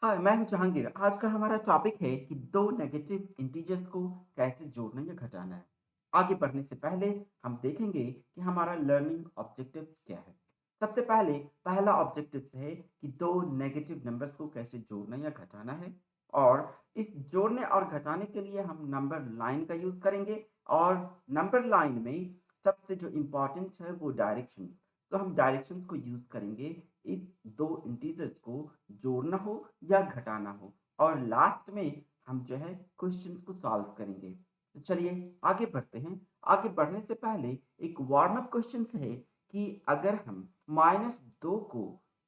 हाय, मैं हूँ जहांगीर। आज का हमारा टॉपिक है कि दो नेगेटिव इंटीजर्स को कैसे जोड़ना या घटाना है। आगे बढ़ने से पहले हम देखेंगे कि हमारा लर्निंग ऑब्जेक्टिव्स क्या है। सबसे पहले पहला ऑब्जेक्टिव्स है कि दो नेगेटिव नंबर्स को कैसे जोड़ना या घटाना है। और इस जोड़ने और घटाने के लिए हम नंबर लाइन का यूज़ करेंगे। और नंबर लाइन में सबसे जो इम्पोर्टेंट है वो डायरेक्शंस। तो हम डायरेक्शंस को यूज़ करेंगे इस दो इंटीजर्स को जोड़ना हो या घटाना हो। और लास्ट में हम जो है क्वेश्चंस को सॉल्व करेंगे। तो चलिए आगे बढ़ते हैं। आगे बढ़ने से पहले एक वार्म अप क्वेश्चंस है कि अगर हम -2 को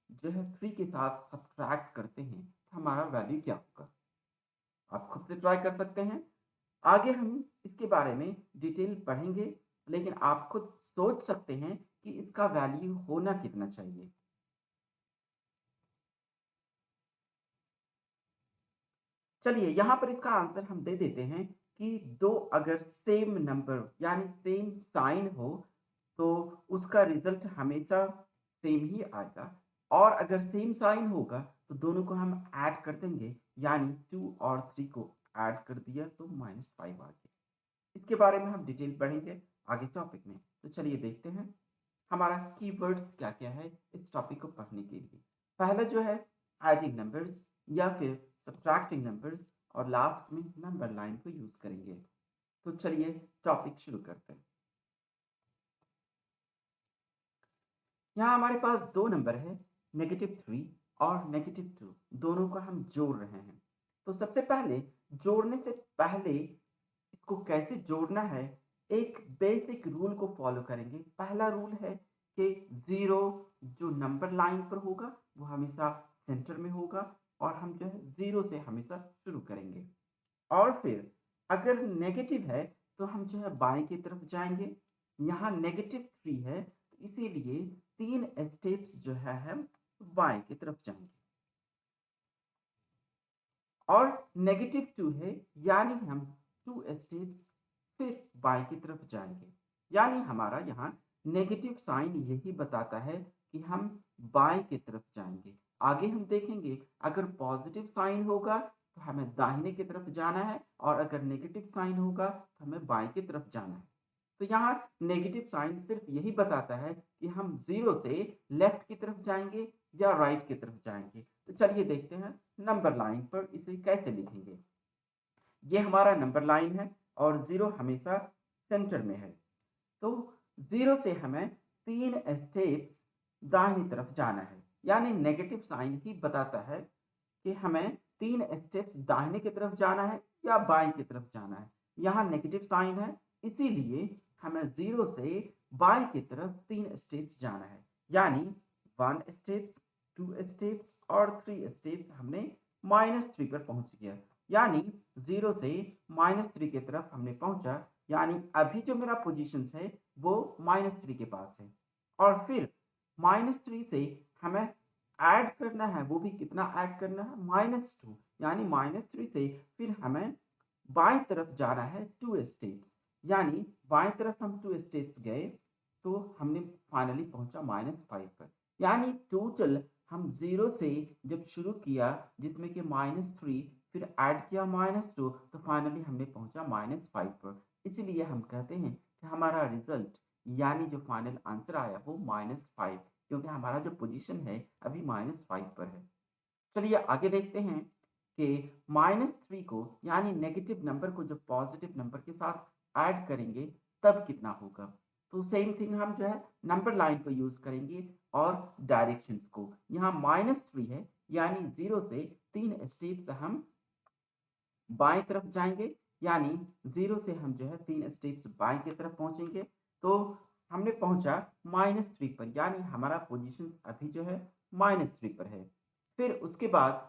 जो है 3 के साथ सब्ट्रैक्ट करते हैं तो हमारा वैल्यू क्या होगा? आप खुद से ट्राई कर सकते हैं। आगे हम इसके बारे में डिटेल पढ़ेंगे, लेकिन आप खुद सोच सकते हैं कि इसका वैल्यू होना कितना चाहिए। चलिए यहाँ पर इसका आंसर हम दे देते हैं कि दो अगर सेम नंबर यानी सेम साइन हो तो उसका रिजल्ट हमेशा सेम ही आएगा। और अगर सेम साइन होगा तो दोनों को हम ऐड कर देंगे, यानी 2 और 3 को ऐड कर दिया तो -5 आ गया। इसके बारे में हम डिटेल पढ़ेंगे आगे टॉपिक में। तो चलिए देखते हैं हमारा कीवर्ड्स क्या-क्या है इस टॉपिक को पढ़ने के लिए। पहला जो है एडिंग नंबर्स या फिर सब्ट्रैक्टिंग नंबर्स, और लास्ट में नंबर लाइन को यूज़ करेंगे। तो चलिए टॉपिक शुरू करते हैं। यहाँ हमारे पास दो नंबर है, -3 और -2, दोनों को हम जोड़ रहे हैं। तो सबसे पहले जोड़ने से पहले इसको कैसे जोड़ना है, एक बेसिक रूल को फॉलो करेंगे। पहला रूल है कि 0 जो नंबर लाइन पर होगा वो हमेशा सेंटर में होगा, और हम जो है 0 से हमेशा शुरू करेंगे। और फिर अगर नेगेटिव है तो हम जो है बाएं की तरफ जाएंगे। यहाँ -3 है तो इसीलिए 3 स्टेप्स जो है हम बाएं की तरफ जाएंगे। और -2 है यानी हम 2 स्टेप्स फिर बाएं की तरफ जाएंगे। यानी हमारा यहाँ नेगेटिव साइन यही बताता है कि हम बाएं की तरफ जाएंगे। आगे हम देखेंगे अगर पॉजिटिव साइन होगा तो हमें दाहिने की तरफ जाना है, और अगर नेगेटिव साइन होगा तो हमें बाएं की तरफ जाना है। तो यहाँ नेगेटिव साइन सिर्फ यही बताता है कि हम 0 से लेफ्ट की तरफ जाएंगे या राइट की तरफ जाएंगे। तो चलिए देखते हैं नंबर लाइन पर इसे कैसे लिखेंगे। ये हमारा नंबर लाइन है और 0 हमेशा सेंटर में है। तो 0 से हमें 3 स्टेप्स दाहिनी तरफ जाना है। यानी नेगेटिव साइन ही बताता है कि हमें 3 स्टेप्स दाहिने की तरफ जाना है या बाएं की तरफ जाना है। यहाँ नेगेटिव साइन है, इसीलिए हमें 0 से बाएं की तरफ 3 स्टेप्स जाना है। यानी 1 स्टेप्स, 2 स्टेप्स और 3 स्टेप्स हमने -3 पर पहुंच गया। यानी 0 से -3 की तरफ हमने पहुंचा। यानी अभी जो मेरा पोजीशंस है वो -3 के पास है। और फिर -3 से हमें ऐड करना है, वो भी कितना ऐड करना है, -2। यानी -3 से फिर हमें बाएं तरफ जाना है 2 स्टेप्स। यानी बाएं तरफ हम 2 स्टेप्स गए तो हमने फाइनली पहुंचा -5 पर। यानी टोटल हम 0 से जब शुरू किया, जिसमें कि -3 फिर ऐड किया -2, तो फाइनली हमने पहुंचा -5 पर। इसलिए हम कहते हैं कि हमारा रिजल्ट यानी जो फाइनल आंसर आया वो -5, क्योंकि हमारा जो पोजीशन है अभी -5 पर है। चलिए आगे देखते हैं कि -3 को यानी नेगेटिव नंबर को जब पॉजिटिव नंबर के साथ ऐड करेंगे तब कितना होगा। तो सेम थिंग हम जो है नंबर लाइन को यूज़ करेंगे और डायरेक्शंस को। यहाँ -3 है यानी 0 से 3 स्टेप्स हम बाएं तरफ जाएंगे। यानी 0 से हम जो है 3 स्टेप्स बाएं की तरफ पहुंचेंगे। तो हमने पहुंचा -3 पर, यानी हमारा पोजीशन अभी जो है -3 पर है। फिर उसके बाद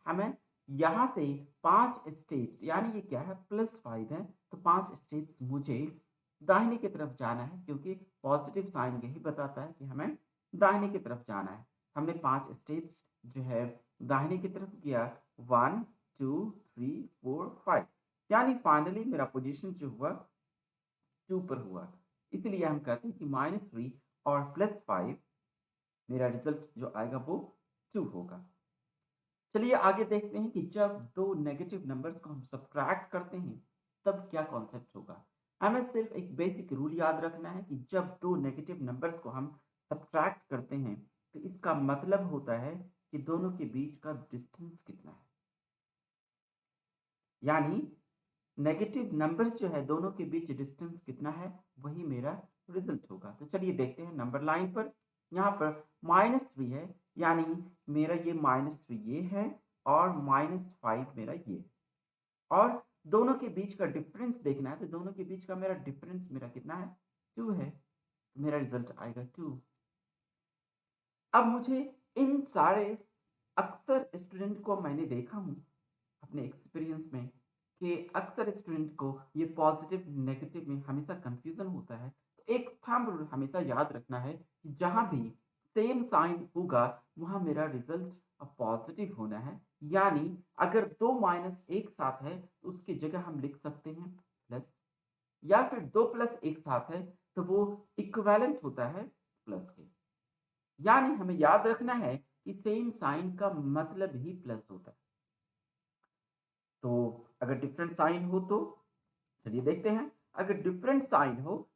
हमें यहाँ से 5 स्टेप्स, यानी ये क्या है +5 है, तो 5 स्टेप्स मुझे दाहिने की तरफ जाना है, क्योंकि पॉजिटिव साइन यही बताता है कि हमें दाहिने की तरफ जाना है। हमने 5 स्टेप्स जो है दाहिने की तरफ किया, 1 2 3 4 5, यानी फाइनली मेरा पोजीशन जो हुआ 2 पर हुआ। इसलिए हम कहते हैं कि -3 और +5 मेरा रिजल्ट जो आएगा वो 2 होगा। चलिए आगे देखते हैं कि जब दो नेगेटिव नंबर्स को हम सब्ट्रैक्ट करते हैं तब क्या कॉन्सेप्ट होगा। हमें सिर्फ एक बेसिक रूल याद रखना है कि जब दो नेगेटिव नंबर्स को हम सब्ट्रैक्ट करते हैं तो इसका मतलब होता है कि दोनों के बीच का डिस्टेंस कितना है। यानी नेगेटिव नंबर्स जो है दोनों के बीच डिस्टेंस कितना है वही मेरा रिजल्ट होगा। तो चलिए देखते हैं नंबर लाइन पर। यहाँ पर -3 है, यानी मेरा ये -3 ये है और -5 मेरा ये है। और दोनों के बीच का डिफरेंस देखना है तो दोनों के बीच का मेरा डिफरेंस मेरा कितना है, 2 है। तो मेरा रिजल्ट आएगा 2। अब मुझे इन सारे अक्सर स्टूडेंट को मैंने देखा हूँ अपने एक्सपीरियंस में कि अक्सर स्टूडेंट को ये पॉजिटिव नेगेटिव में हमेशा कंफ्यूजन होता है। तो एक थंब रूल हमेशा याद रखना है कि जहाँ भी सेम साइन होगा वहाँ मेरा रिजल्ट पॉजिटिव होना है। यानी अगर दो माइनस एक साथ है तो उसकी जगह हम लिख सकते हैं प्लस, या फिर दो प्लस एक साथ है तो वो इक्विवेलेंट होता है प्लस के। यानी हमें याद रखना है कि सेम साइन का मतलब ही प्लस होता है। तो अगर डिफरेंट साइन हो तो चलिए देखते हैं। अगर डिफरेंट साइन हो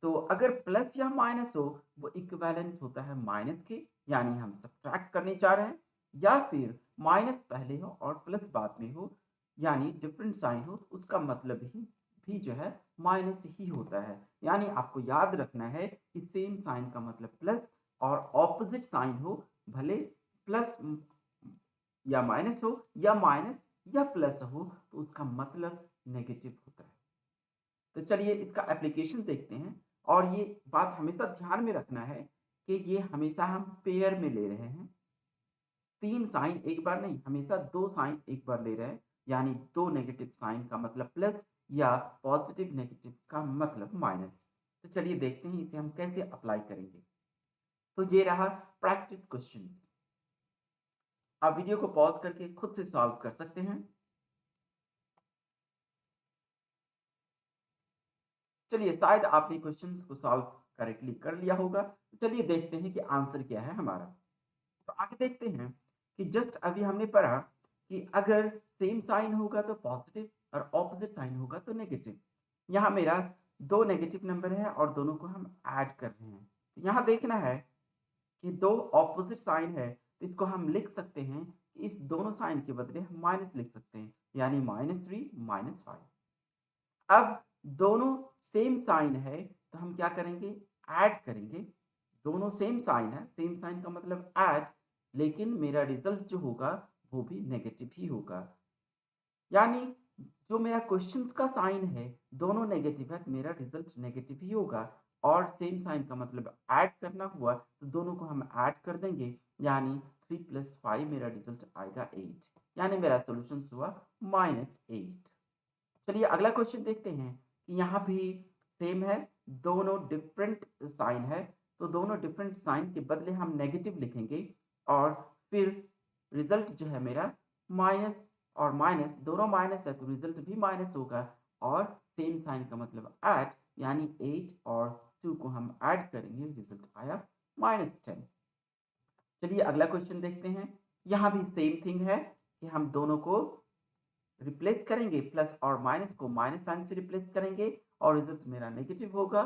तो अगर प्लस या माइनस हो वो इक्विवेलेंट होता है माइनस के, यानी हम सब्ट्रैक्ट करने जा रहे हैं। या फिर माइनस पहले हो और प्लस बाद में हो, यानी डिफरेंट साइन हो तो उसका मतलब ही भी जो है माइनस ही होता है। यानी आपको याद रखना है कि सेम साइन का मतलब प्लस, और ऑपोजिट साइन हो भले प्लस या माइनस हो या माइनस या प्लस हो तो उसका मतलब नेगेटिव होता है। तो चलिए इसका एप्लीकेशन देखते हैं। और ये बात हमेशा ध्यान में रखना है कि ये हमेशा हम पेयर में ले रहे हैं। 3 साइन एक बार नहीं, हमेशा 2 साइन एक बार ले रहे हैं। यानी 2 नेगेटिव साइन का मतलब प्लस या पॉजिटिव नेगेटिव का मतलब माइनस। तो चलिए देखते हैं इसे हम कैसे अप्लाई करेंगे। तो ये रहा प्रैक्टिस क्वेश्चन। आप वीडियो को पॉज़ करके खुद से सॉल्व कर सकते हैं। चलिए शायद आपने क्वेश्चंस को सॉल्व करेक्टली कर लिया होगा। तो चलिए देखते हैं कि आंसर क्या है हमारा। तो आगे देखते हैं कि जस्ट अभी हमने पढ़ा कि अगर सेम साइन होगा तो पॉजिटिव और ऑपोजिट साइन होगा तो नेगेटिव। यहाँ मेरा 2 नेगेटिव नंबर है और दोनों को हम ऐड कर रहे हैं। तो यहाँ देखना है कि 2 ऑपोजिट साइन है तो इसको हम लिख सकते हैं कि इस दोनों साइन के बदले हम माइनस लिख सकते हैं, यानी -3 -5। अब दोनों सेम साइन है तो हम क्या करेंगे, ऐड करेंगे। दोनों सेम साइन है, सेम साइन का मतलब ऐड, लेकिन मेरा रिजल्ट जो होगा वो भी नेगेटिव ही होगा। यानी जो मेरा क्वेश्चंस का साइन है दोनों नेगेटिव है तो मेरा रिजल्ट नेगेटिव ही होगा। और सेम साइन का मतलब ऐड करना हुआ तो दोनों को हम ऐड कर देंगे, यानी 3 + 5 मेरा रिजल्ट आएगा 8। यानी मेरा सोल्यूशन हुआ -8। चलिए अगला क्वेश्चन देखते हैं कि यहाँ भी सेम है, दोनों डिफरेंट साइन है तो दोनों डिफरेंट साइन के बदले हम नेगेटिव लिखेंगे। और फिर रिजल्ट जो है मेरा माइनस और माइनस दोनों माइनस है तो रिजल्ट भी माइनस होगा। और सेम साइन का मतलब ऐड, यानी 8 और 2 को हम ऐड करेंगे, रिजल्ट आया -10। चलिए अगला क्वेश्चन देखते हैं। यहाँ भी सेम थिंग है कि हम दोनों को रिप्लेस करेंगे, प्लस और माइनस को माइनस साइन से रिप्लेस करेंगे और रिजल्ट मेरा नेगेटिव होगा।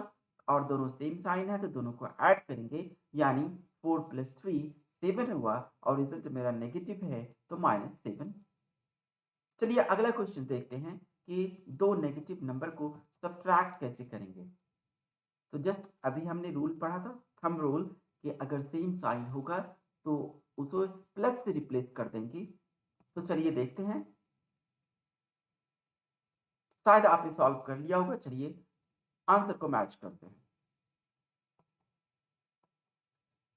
और दोनों सेम साइन है तो दोनों को ऐड करेंगे, यानी 4 + 3 7 हुआ और रिजल्ट मेरा नेगेटिव है तो -7। चलिए अगला क्वेश्चन देखते हैं कि दो नेगेटिव नंबर को सब्ट्रैक्ट कैसे करेंगे। तो जस्ट अभी हमने रूल पढ़ा था, थंब रूल, कि अगर सेम साइन होगा तो उसको प्लस से रिप्लेस कर देंगे। तो चलिए देखते हैं, शायद आपने सॉल्व कर लिया होगा। चलिए आंसर को मैच करते हैं।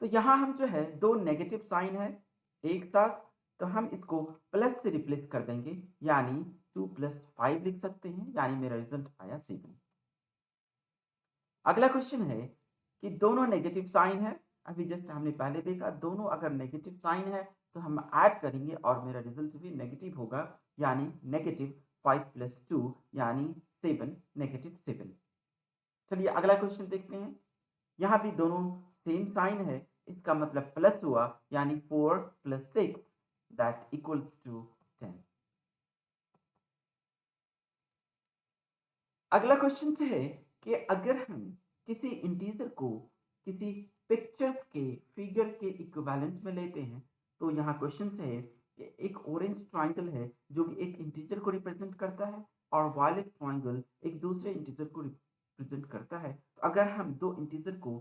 तो यहाँ हम जो है दो नेगेटिव साइन है एक साथ, तो हम इसको प्लस से रिप्लेस कर देंगे, यानी 2 + 5 लिख सकते हैं, यानी मेरा रिजल्ट आया 7। अगला क्वेश्चन है कि दोनों नेगेटिव साइन है। अभी जस्ट हमने पहले देखा दोनों अगर नेगेटिव साइन है तो हम ऐड करेंगे और मेरा रिजल्ट भी नेगेटिव होगा, यानी -5 + 2 यानी 7, -7। चलिए अगला क्वेश्चन देखते हैं। यहाँ भी दोनों सेम साइन है, इसका मतलब प्लस हुआ, यानी 4 + 6 that equals to 10। अगला क्वेश्चन से है कि अगर हम किसी इंटीजर को किसी पिक्चर्स के फिगर के इक्विवेलेंट में लेते हैं, तो यहाँ क्वेश्चन से है कि एक ऑरेंज ट्राइंगल है जो कि एक इंटीजर को रिप्रेजेंट करता है और वायलेट ट्राइंगल एक दूसरे इंटीजर को रिप्रेजेंट करता है। तो अगर हम दो इंटीजर को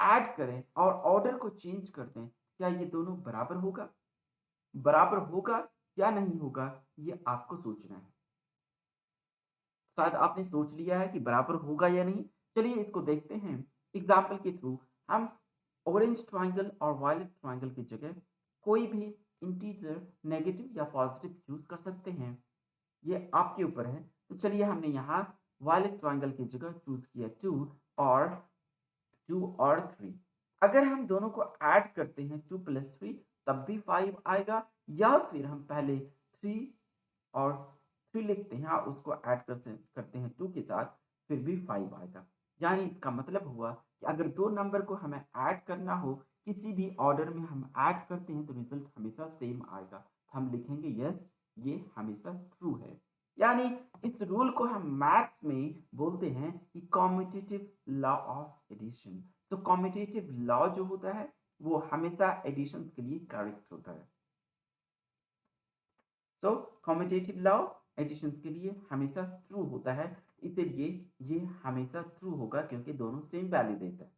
ऐड करें और ऑर्डर को चेंज कर दें, क्या ये दोनों बराबर होगा? बराबर होगा या नहीं होगा, ये आपको सोचना है। शायद आपने सोच लिया है कि बराबर होगा या नहीं। चलिए इसको देखते हैं। एग्जाम्पल के थ्रू हम ऑरेंज ट्राइंगल और वायलेट ट्राइंगल की जगह कोई भी इंटीजर नेगेटिव या पॉजिटिव चूज कर सकते हैं, ये आपके ऊपर है। तो चलिए हमने यहाँ वायलेट ट्राइंगल की जगह चूज किया 2 और 3। अगर हम दोनों को ऐड करते हैं 2 + 3 तब भी 5 आएगा, या फिर हम पहले 3 और 3 लिखते हैं और उसको ऐड करते हैं 2 के साथ, फिर भी 5 आएगा। यानी इसका मतलब हुआ कि अगर दो नंबर को हमें ऐड करना हो, किसी भी ऑर्डर में हम ऐड करते हैं तो रिजल्ट हमेशा सेम आएगा। हम लिखेंगे यस, ये हमेशा ट्रू है। यानी इस रूल को हम मैथ्स में बोलते हैं कि कॉम्यूटेटिव लॉ ऑफ एडिशन। तो कॉम्यूटेटिव लॉ जो होता है वो हमेशा एडिशन के लिए करेक्ट होता है। सो कॉम्यूटेटिव लॉ एडिशंस के लिए हमेशा ट्रू होता है, इसीलिए ये हमेशा ट्रू होगा क्योंकि दोनों सेम वैल्यू देता है।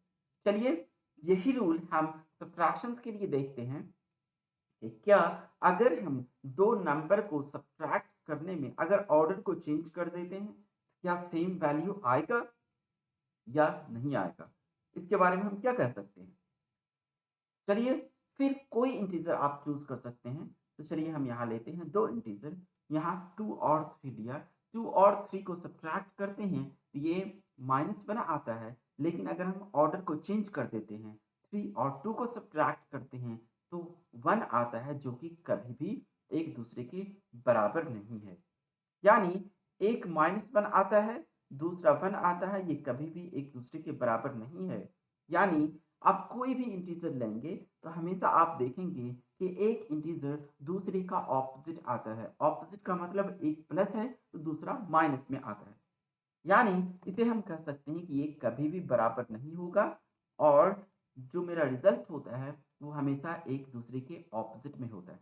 चलिए यही रूल हम सब्ट्रैक्शंस के लिए देखते हैं कि क्या अगर हम दो नंबर को सब्ट्रैक्ट करने में अगर ऑर्डर को चेंज कर देते हैं, क्या सेम वैल्यू आएगा या नहीं आएगा? इसके बारे में हम क्या कह सकते हैं? चलिए फिर कोई इंटीजर आप चूज कर सकते हैं। तो चलिए हम यहाँ लेते हैं दो इंटीजर, यहाँ 2 और 3 लिया। 2 और 3 को सब्ट्रैक्ट करते हैं तो ये -1 आता है, लेकिन अगर हम ऑर्डर को चेंज कर देते हैं 3 और 2 को सब्ट्रैक्ट करते हैं तो 1 आता है, जो कि कभी भी एक दूसरे के बराबर नहीं है। यानी एक -1 आता है, दूसरा 1 आता है, ये कभी भी एक दूसरे के बराबर नहीं है। यानी आप कोई भी इंटीजर लेंगे तो हमेशा आप देखेंगे कि एक इंटीजर दूसरे का ऑपोजिट आता है। ऑपोजिट का मतलब एक प्लस है तो दूसरा माइनस में आता है। यानी इसे हम कह सकते हैं कि ये कभी भी बराबर नहीं होगा और जो मेरा रिजल्ट होता है वो हमेशा एक दूसरे के ऑपोजिट में होता है।